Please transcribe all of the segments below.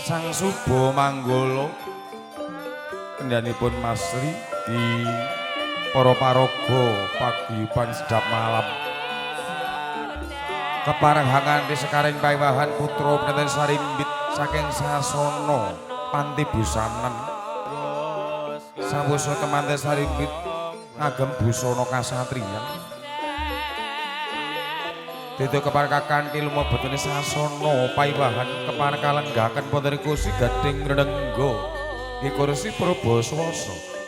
Sang Suba Manggala kendhanipun Masri di para paraga paguyuban sedap malam keparengangan di sekaring paewahan putra Printen Sarimbit saking sasana Panti Busanen sawusa temanten Sarimbit ngagem busana kasatriyan Dito keparkakan kiluma betene sasana paewahan keparkalenggaken wonten kursi gading renengga nggih kursi Prabaswasa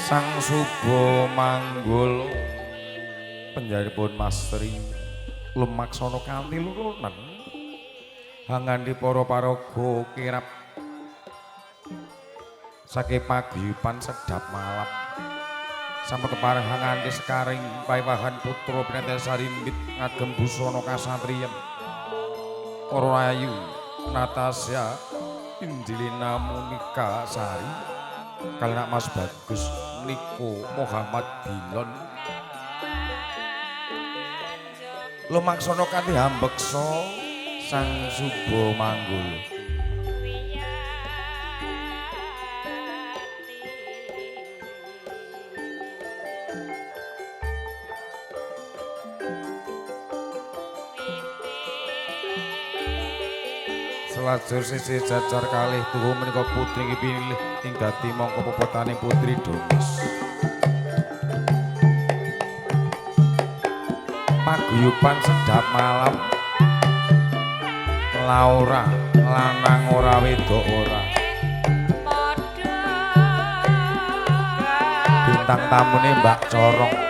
Sang Suba Manggala panjenenganipun Mastri lumaksana kanthi lurunen hangandi para paraga kirap saking paguyuban sedap malam sampun keparengan di sekaring paewahan putra Printen Sarimbit ngagem busana kasatriyan para ayu Natasha Indilina Monika Sari kalian Mas Bagus Niko Muhammad Bilon lumaksana kanthi hambeksa Sang Suba Manggala selajur sisi jajar kalih tuhu menika putri pilih ing dadi mangka pepotane Putri Domis paguyuban sedap malam Laura lanang ora wedok ora bintang tamune Mbak Corong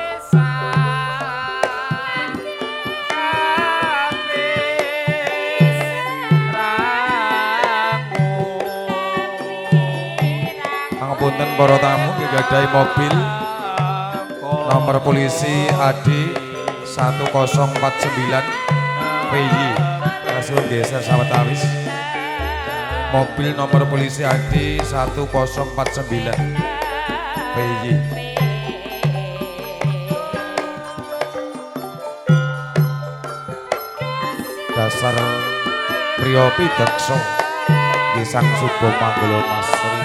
Punten para tamu nggadahi mobil nomor polisi AD 1049 PY langsung geser sawetawis mobil nomor polisi AD 1049 PY dasar priya pidaksa nggih Sang Suba Manggala Mastri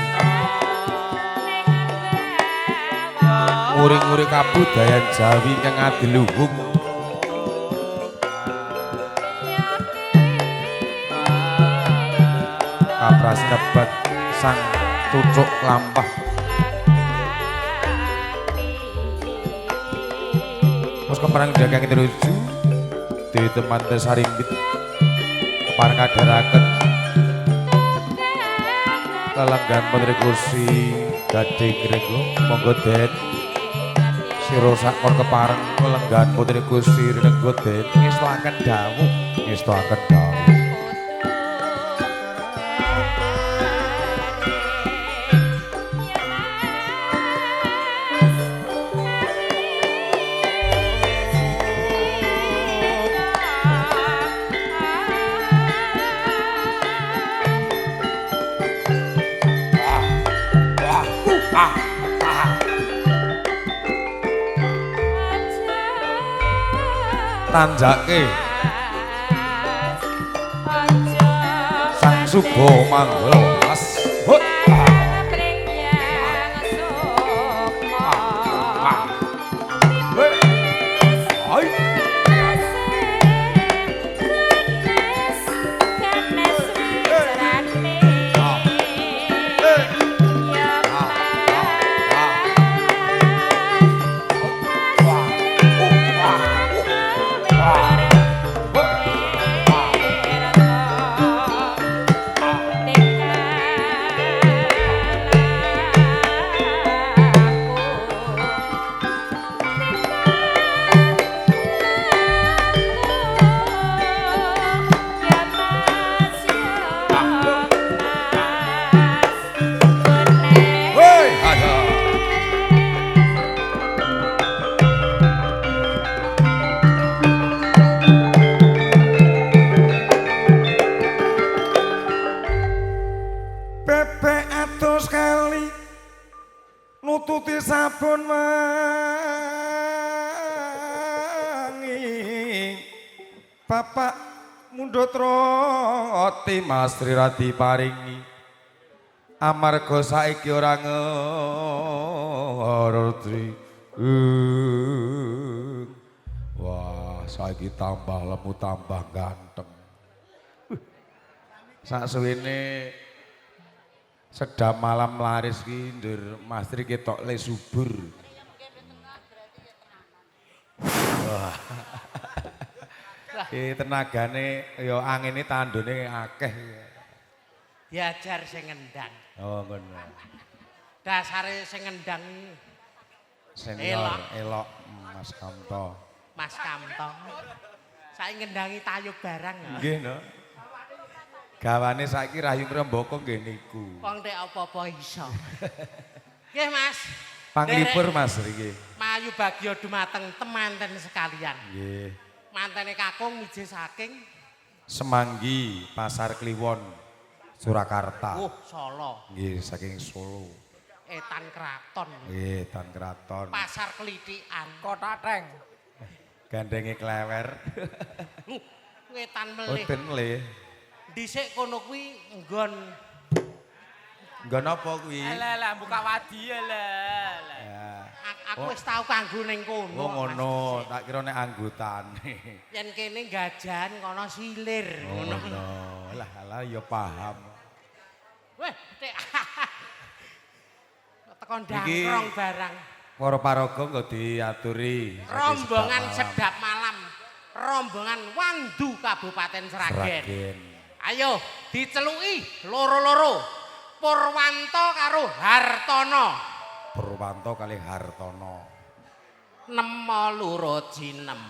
nguring-nguring kabudayan Jawi kang adiluhung kapras nebat sang cucuk lampah terus keparang dagang teruju di temanten Sarimbit keparang kadharaken lelenggan menteri kursi gading rego monggo den sira sakon kepareng lelenggan putri kursi rego den ngestoaken dawuh Tanjake Sang Suba Manggala Mas nututi sabun wangi Bapak mundhut roti Mas Tri Radi paringi amarga saiki ora ngerti wah saiki tambah lemu tambah ganteng sak suwene sedap malam laris ki ndur Mas Tri ketok le subur. Wah. Tenagane ya angine tandone akeh. Diajar sing ngendang. Oh ngono. Dasare sing ngendang senior elok Mas Kamto. Mas Kamto. Saiki ngendangi tayub barang. Nggih no. Gawane saiki Rayu Ngrembaka nggih niku. Wong nek apa-apa iso. Nggih Mas. Panglipur Mas niki. Mayu bagya dumateng temanten sekalian. Nggih. Mantene kakung miji saking Semanggi, Pasar Kliwon, Surakarta. Solo. Nggih, saking Solo. Etan Kraton. Nggih, Etan Kraton. Pasar Klitikan. Kota Teng. Gandenge klewer. Wetan melih. Oten melih. Dhisik kono kuwi nggon apa kuwi? Alah buka wadi alah. Aku wis tau kanggo ning kono. Oh ngono, tak kira nek anggotane. Yen kene gajan kono silir ngono. Lah ya paham. Weh, tekan dangkrong barang. Para paraga nggo diaturi. Rombongan sedap malam. Rombongan Wandu Kabupaten Sragen. Ayo diceluki loro-loro. Purwanto karo Hartono. Purwanto kali Hartono. Nemo loro jinem.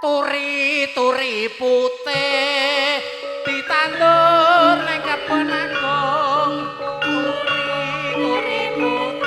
Turi-turi putih ditandur ning kebon agung. Turi-turi putih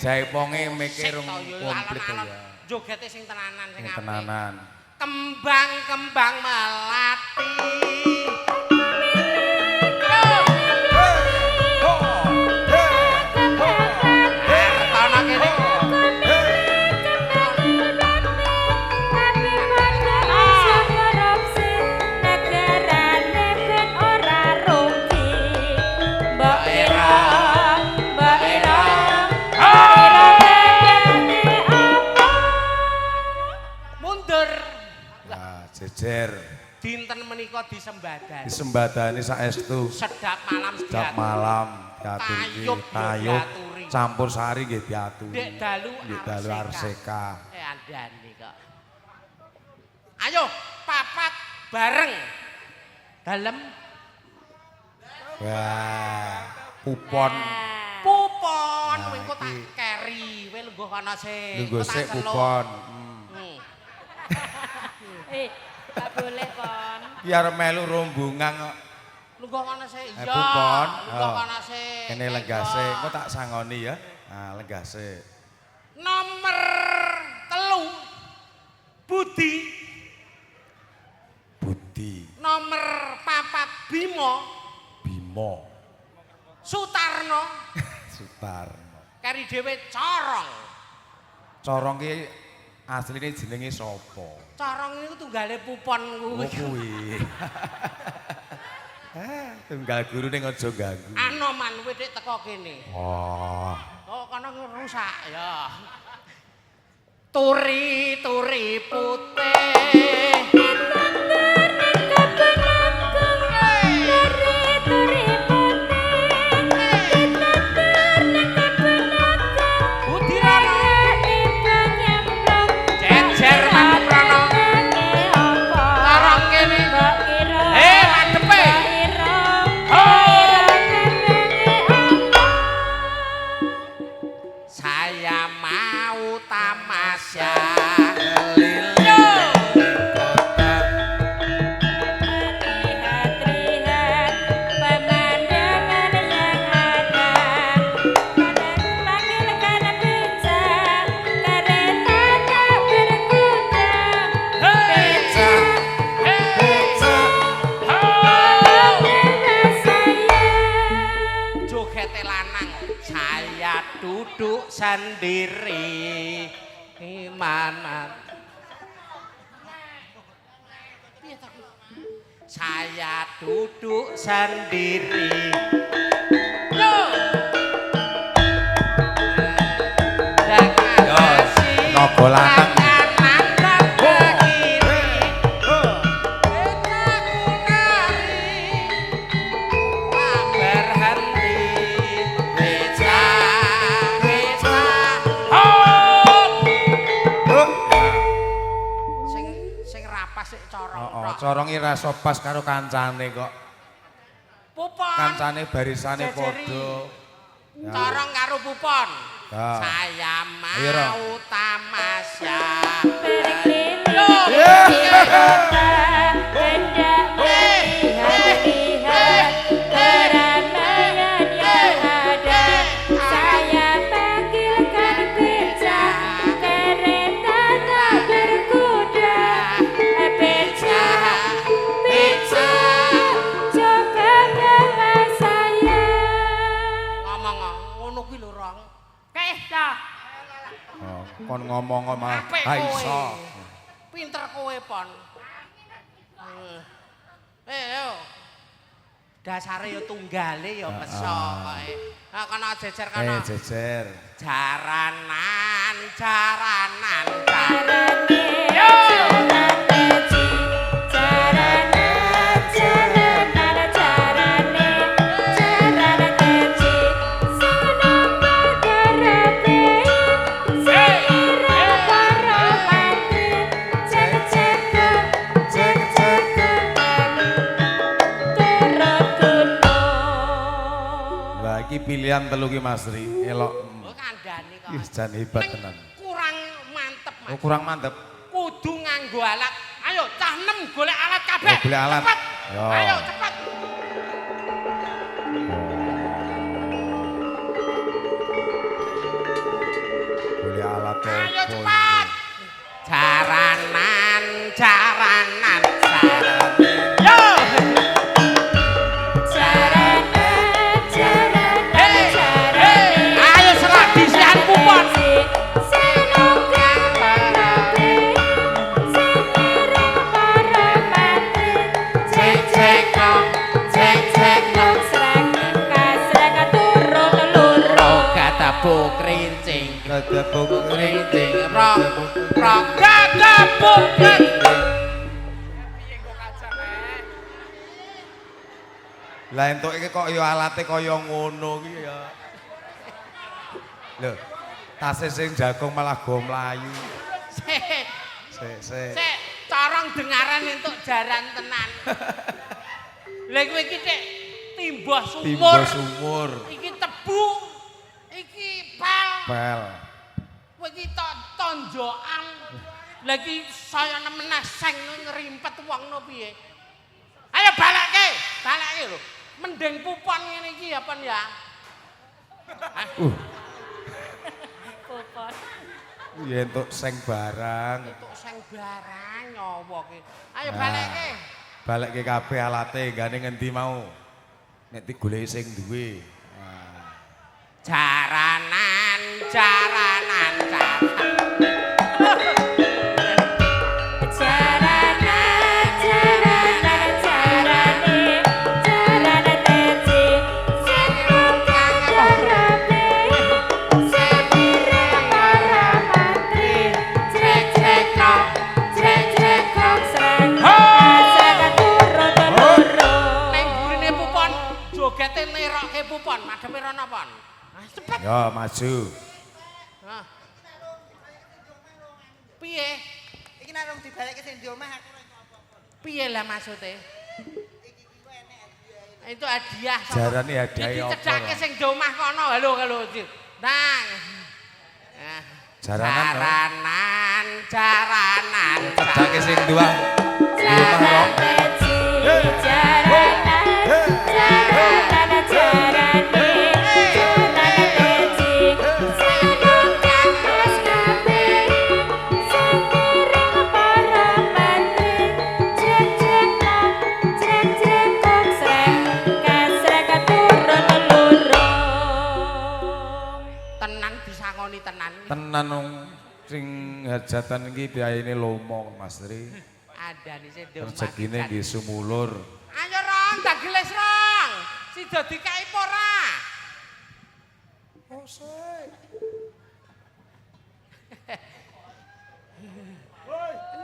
Jaiponge mikir komplit ya. Jogete sing tenanan sing apik. Tenanan. Kembang-kembang melati. Hartono kene. Jejer. Dinten menika disembadani. Disembadani saestu. Sedap malam sedap malam diaturi. Tayub campur sari nggih diaturi. Dek dalu Arseka. Andani kok. Ayo papat bareng. Dalem. Wah, pupon. Pupon kowe engko tak keri, kowe lenggo lungguh kana sik. Lungguh Kok tak sik celuk. kupon. Gak boleh, Pon. Ki arep melu rombongan kok. Lungguh kana sik. Iya. Kupon. Lungguh kana sik. Kene lenggase, engko tak sangoni ya. Ah, lenggase. Nomor 3 Budi. Budi, Nomor 4 Bimo. Bimo, Sutarno. Sutarno. Kari dhewe Corong. Corong ki asline jenenge sapa? Corong niku tunggale pupon Oh kuwi. kuwi. Tunggal guru ning aja ganggu. Anoman kuwi dik teko kene. Oh. Oh, kono ngerusak ya. Turi putih. Budirana. Jejer Maduprana. Larang kene. Madepe. Saya mau tamasya Lihat-lihat pemandangan yang ada. Panggilkan beca, kereta tak berkuda. Beca, bawa saya. jogete lanang. Saya duduk sendiri di mana. Saya duduk sendiri. Yo. Dengan kasih nogo lanang. kanan dan kiri. Betaku nari tak berhenti. Beca, hop. Sing rapas sik corong Oh, tok. corong iki ra sopas karo kancane kok. Pupon. Kancane barisane Jejeri. padha. Corong karo pupon. Ya. Saya Ayo, Ro. mau tamasya. Berkeliling kota, hendak melihat-lihat keramaian yang ada. Saya panggilkan beca, kereta tak berkuda. Beca, beca, coba bawa saya. Ngomong ngono kuwi lho, Rong. Oh, kon ngomong malah Apik ha kowe. iso. Pinter kowe, Pon. Yo. Dasare yo tunggale yo peso kowe. Ha kono jejer kono. Jejer. Jaranan, jaranan. Lah iki pilihan telu ki Mas Ri, elok. Oh kandhani kok. Ih, jan hebat Ning tenan. kurang mantep, Mas. Oh, kurang mantep. Kudu nganggo alat. Ayo cah 6 golek alat kabeh. Oh, golek alat. Cepet. Yo. Ayo cepet. Boleh alat Ayo opo cepat. iki? Jaranan, jaranan. Yo. Ayo serah disian kupon. Cek cek kok, cek cek kok. Gadabuk kerincing, Gadabuk kerincing, rok, rok, gadabuk kerincing. Lah entuk iki kok ya alate kaya ngono ki ya. Lho, tase sing jagung malah go mlayu. Sik, Sik. sik, corong dengaran entuk jaran tenan. Lha kowe iki Dik, timbah sumur. Timbah sumur. Iki tebu. Iki pel. Pel. Kowe iki tonjokan. Lah iki saya nemen seng ngrimpet wong no piye? Ayo balekke lho. Mending pupon ngene iki apa ya? Popon. Ya entuk seng barang. Entuk seng barang nyawa ki. Ayo balekke. Balekke kabeh alate gane ngendi mau. Nek digoleki sing duwe. Jaranan. Jogete nerokke pupon, madheme rono pon. Cepet. Ya maju. Hah. Piye? Iki nek rong dibalekke sing di omah aku ora apa. Piye lah maksude? Itu hadiah. Jarane hadiah iki apa? cedhake sing di omah kono. Halo. Nang. Jaranan. Cedhake sing duang. Tenan wong sing hajatan iki biayane lomo Mas Tri. Adane sing di omah. Rezekine nggih sumulur. Ayo Rong, tak geles Rong. Sida dikai apa ora?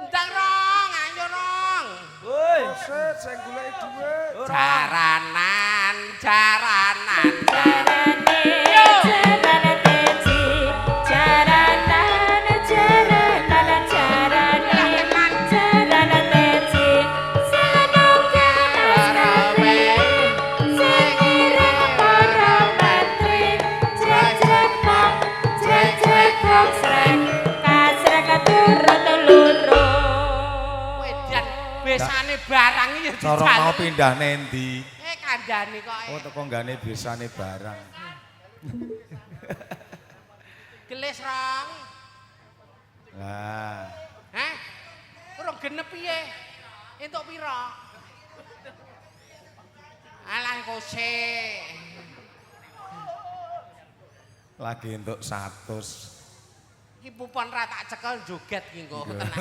Ndang Rong, ayo Rong. Woi, Sing goleki dhuwit. Jaranan. Besane barang iki ya Cara mau pindah nendi? Kandhane kok. Oh teko nggane besane barang. Gelis Rong. Lah, Hah? Urung genep piye? Entuk pira? Alah kose. lagi entuk 100. Iki pupon ra tak cekel joget ki engko tenan.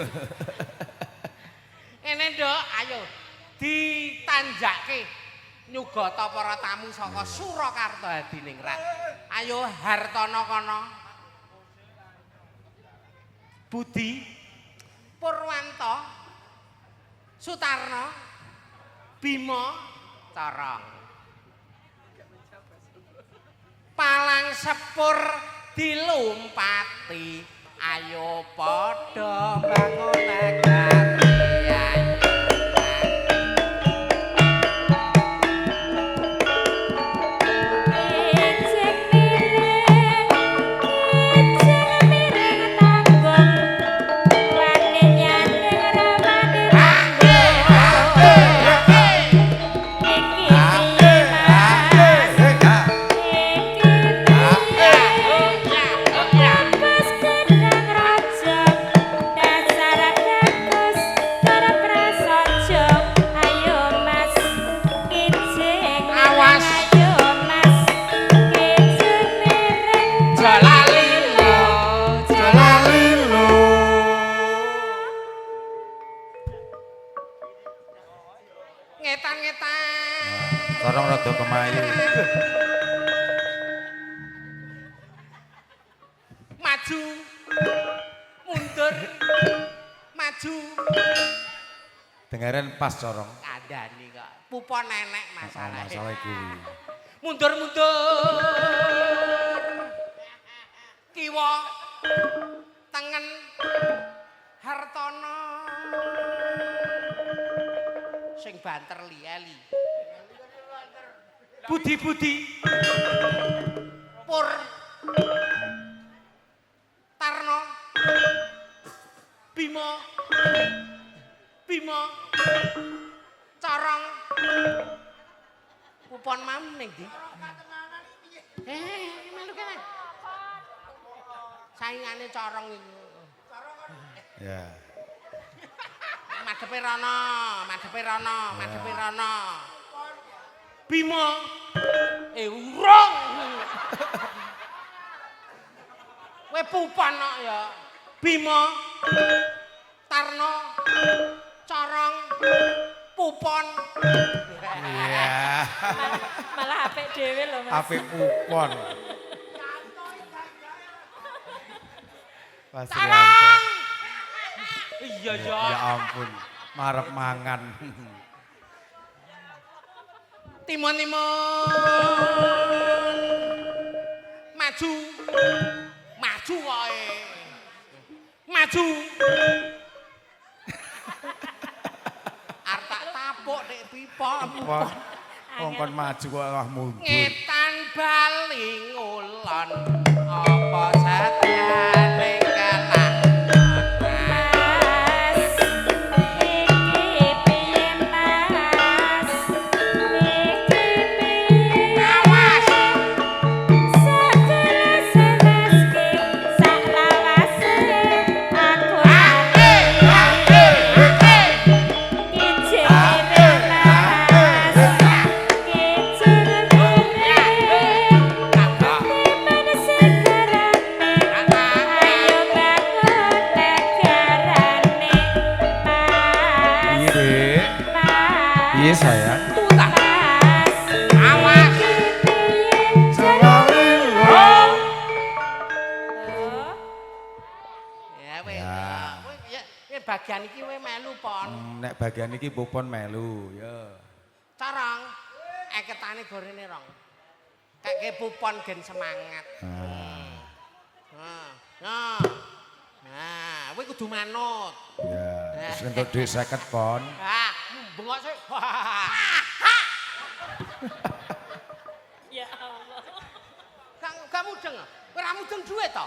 Ngene Nduk, ayo ditanjake nyugata para tamu saka Surakarta Hadiningrat. Ayo Hartono kono. Budi Purwanto Sutarno Bima Corong. Palang sepur dilumpati, ayo padha bangun negari. Corong rada kemayu. Maju, mundur, maju. Dengaran pas corong. Kandhani kok. Pupon nenek masalah. Masalah kuwi. Mundur, mundur. Kiwa, tengen, Hartono. Sing banter li-eli. Budi-budi. Pur. Tarno. Bima. Bima. Corong. Pupon mam ning ndi? Melu kene. Saingane corong iku. Ya. Madhepe rono, madhepe rono, madhepe rono. Bima. Urung. Kowe pupan kok ya. Bima. Tarno. Corong. Pupon. Iya. Malah apik dhewe lho Mas. Apik kupon. Pas Tarang. Iya ya. Ya ampun, marep mangan. Timun-timun. Maju. Maju wae. Maju. Arep tak tapuk nek pipa. Wah, kongkon maju kok malah mundur. Ngetan baling ulon. Apa satane kalah. Mas, iki piye Mas? Iki piye? Awas. Sakeleseneske, saklawase aku kicire Mas, kicire Dimana sekarane, ayo bangun negarane Mas, Iya, Dek. Mas, Iya, sayang. Mas, Awas. Oh. Ya weh. Ya. Kowe ya bagian iki kowe melu pon. Nek bagian iki pupon melu, ya. Corong. Eketane gorene rong. Kayak pupon gen semangat. Nah. Nah. Nah, kowe kudu manut. Ya, wis entuk dhuwit 50 pon. Ah, bengok sik. Ya Allah. Gak mudeng. Kowe ora mudeng dhuwit to?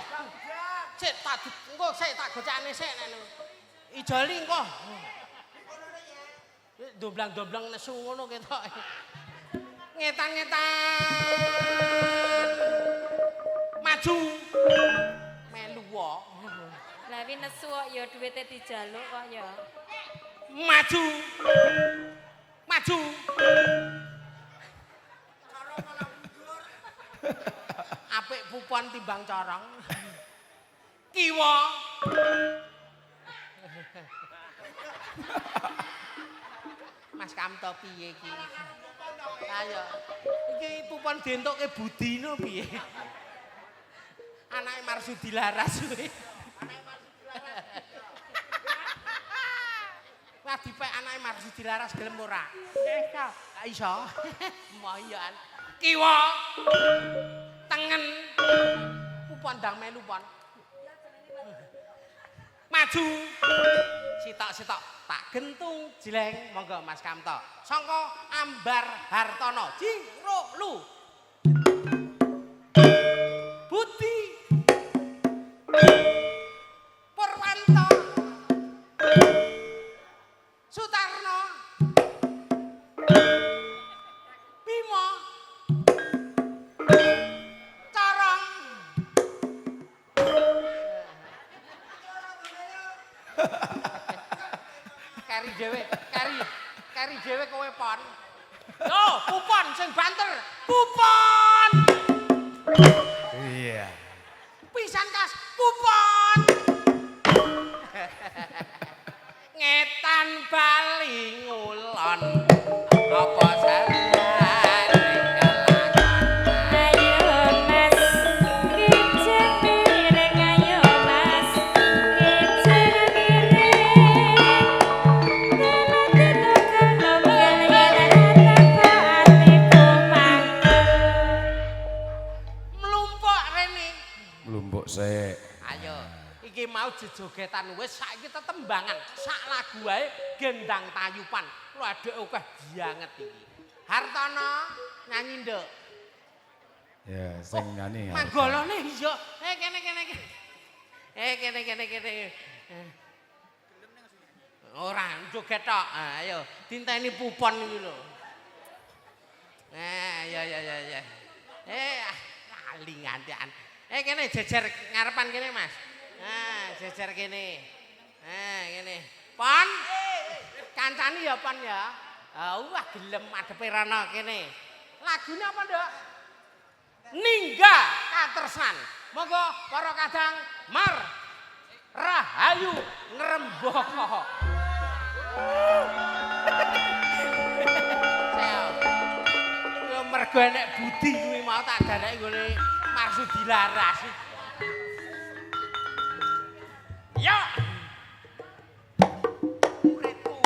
Sik tak engko sik tak gocekane sik nek. Ijoli engko. Doblang-doblang nesu ngono ketok. Ngetan-ngetan. Maju. Melu wae. Lah wi nesu kok ya duwite dijaluk kok ya. Maju. Maju. Apik pupon timbang corong. Kiwa. Mas Kamto piye iki? Ayo. Iki pupon dientukke Budino piye? Anake Marsudi Laras kuwi. Wah dipek anake Marsudi Laras gelem ora? Iso. Iso. Moyan. Kiwa. Tengen. Pupon ndang melu pon. Maju. Sitok-sitok tak gentung jleng monggo Mas Kamto. Sangka Ambar Hartono. Jiro lu. Budi. Purwanto. Sutarno. Bima. Corong. Kari dhewe kowe pon. Yo, pupon sing banter. Pupon. Iya. Pisan kas pupon. Ngetan baling ulon. Apa sarane kelakon. Ayo Mas, kicir piring ayo Mas, kicir piring. Kalau atiku mangkel. Mlumpuk rene. Mlumpuk sik. Ayo, iki mau jejogetan wis saiki tetembangan. Sak lagu wae gendang tayupan. Lho adek akeh banget iki. Hartono nyanyi nduk. Ya, sing nyanyi. Manggolone iya. Kene. Kene. Ora joget tok. Ayo tinteni pupon iki lho. Ya. Lali ngantian. Kene jejer ngarepan kene, Mas. Jejer kene. Kene. Pon. Kancani ya, Pon ya. Wah gelem adepe rono kene. Lagune apa, Nduk? Ningga Katresan. Monggo para kadang mar rahayu ngrembaka. Yo mergo enek budi kuwi mau tak daleki nggone Marsudi Laras. Yo. Uripku.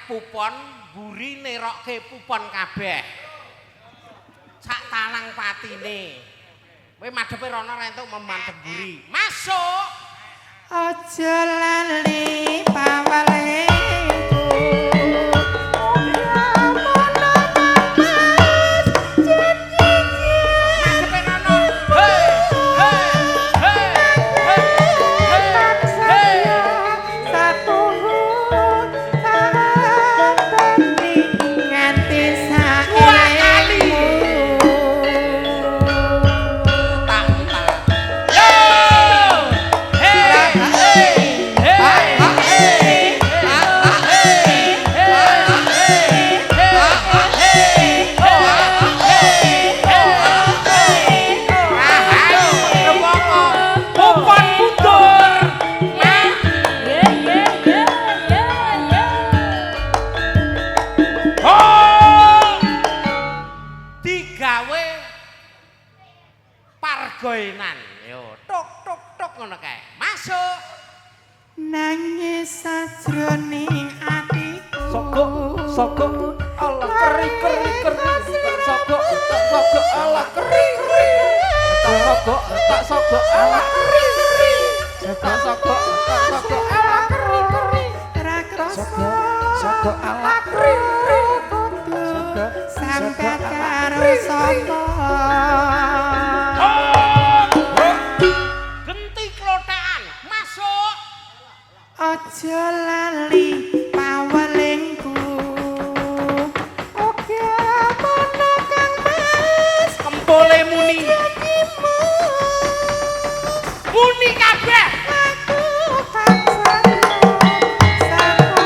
Pupon mburi nerokke pupon kabeh. Sak talang patine. Kowe madhepe rono ra entuk memantep mburi. Masuk. Aja lali pawalengku. Goenan yo tok tok tok ngono kae. Masuk. Nangis sajroning atiku. Soko ala keri soko ala keri soko ala keri soko ala keri Ra krasa soko ala keri sampe karo sapa. Aja lali pawalengku. Oke mana kang Mas kempole muni. Muni kabeh. Aku paksamu saku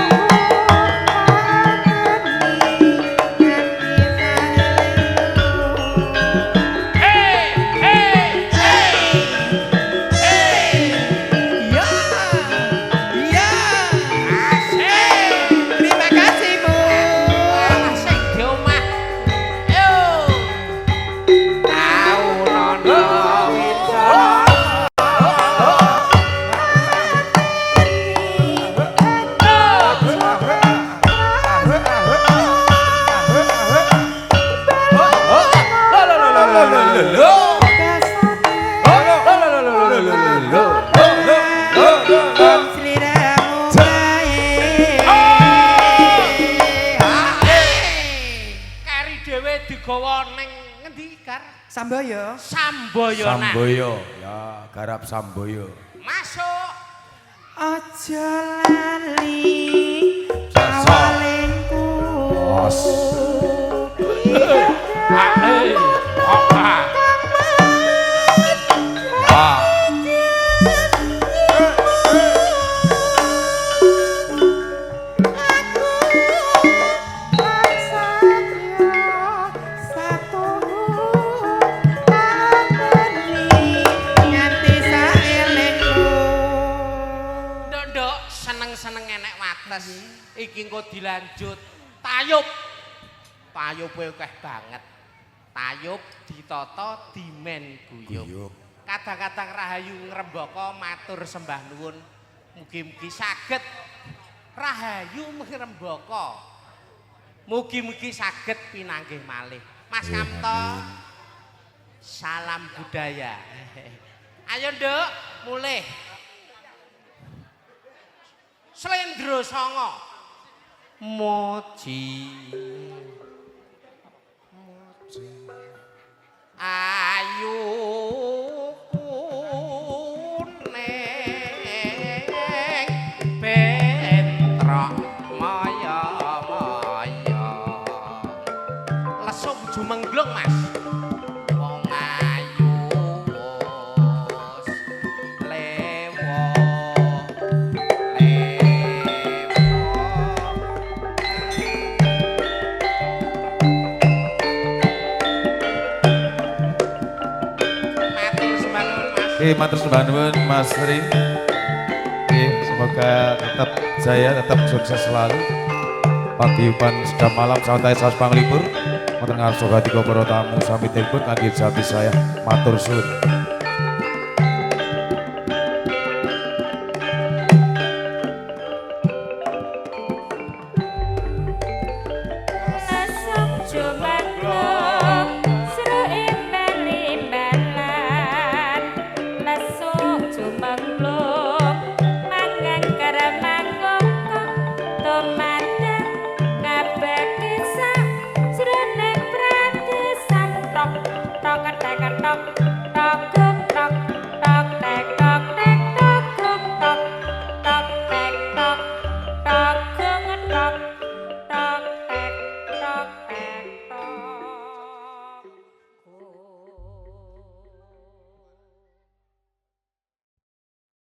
paateni nganti saeling. Kari dhewe digawa ning ngendi, Kar? Samboyo. Samboyo nah. Samboyo, ya garap Samboyo. Masuk. Aja lali awalingku. Os. Ah. Ndok seneng-seneng enek wates. Iki engko dilanjut. Tayub. Tayube akeh banget. Tayub ditata dimen guyub. Guyub. Kadang-kadang Rahayu ngrembaka matur sembah nuwun. Mugi-mugi saged Rahayu ngrembaka. Mugi-mugi saged pinanggih malih. Mas Kamto. Salam budaya. Ayo Nduk, mulih. Slendro Songo. Moji. Ayu kuning bentrok maya-maya. Lesuk jumenglung Mas. Wong ayu wis lewo. Matur sembah nuwun Mas Ri. Semoga tetap jaya, tetap sukses selalu. Paguyuban sedap malam santai saus panglipur. Wonten ngarsa hati para tamu sami tilpun kangge jati saya matur suwun.